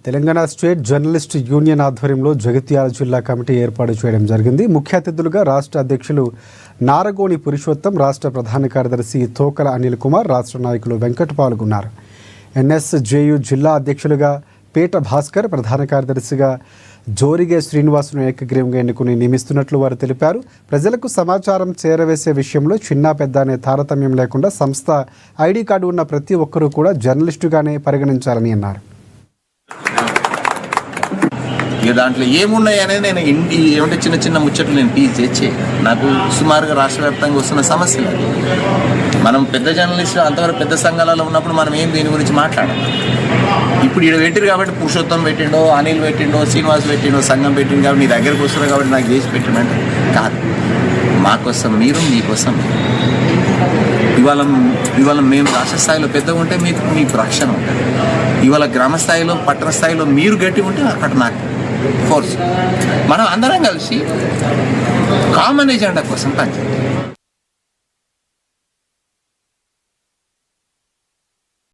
Telangana state journalist union ఆధ్వర్యంలో జగిత్యాల జిల్లా committee ఏర్పాటు చేయడం జరిగింది. ముఖ్య అతిథులుగా రాష్ట్ర అధ్యక్షులు నారగోని పురుషోత్తం, రాష్ట్ర ప్రధాన కార్యదర్శి తోకల అనిల్ కుమార్, రాష్ట్ర నాయకులు వెంకట్ పాల్గొన్నారు. ఎన్ఎస్జేయు జిల్లా అధ్యక్షులుగా పేట భాస్కర్, ప్రధాన కార్యదర్శిగా జోరిగే శ్రీనివాసును ఏకగ్రీవంగా ఎన్నుకుని నియమిస్తున్నట్లు వారు తెలిపారు. ప్రజలకు సమాచారం చేరవేసే విషయంలో చిన్న పెద్ద అనే తారతమ్యం లేకుండా సంస్థ ఐడి కార్డు ఉన్న ప్రతి ఒక్కరూ కూడా జర్నలిస్టుగానే పరిగణించాలని అన్నారు. ఇక దాంట్లో ఏమున్నాయి అనేది నేను ఏమంటే చిన్న చిన్న ముచ్చట్లు నేను టీచ్ చేసి నాకు సుమారుగా రాష్ట్ర వ్యాప్తంగా వస్తున్న సమస్యలు. మనం పెద్ద జర్నలిస్టులు అంతవరకు పెద్ద సంఘాలలో ఉన్నప్పుడు మనం ఏం దీని గురించి మాట్లాడాలి. ఇప్పుడు ఇక్కడ పెట్టిరు కాబట్టి పురుషోత్తం పెట్టిండో, అనిల్ పెట్టిండో, శ్రీనివాస్ పెట్టిండో, సంఘం పెట్టిండు కాబట్టి నీ దగ్గరకు వస్తున్నారు కాబట్టి నాకు చేసి పెట్టిండంటే కాదు. మా కోసం మీరు, మీకోసం ఇవాళ మేము రాష్ట్ర స్థాయిలో పెద్దగా ఉంటే మీకు రక్షణ ఉంటుంది. ఇవాళ గ్రామ స్థాయిలో, పట్టణ స్థాయిలో మీరు గట్టి ఉంటే అక్కడ నాకు ఫోర్స్. మనం అందరం కలిసి కామన్ ఎజెండా కోసం పనిచేయాలి.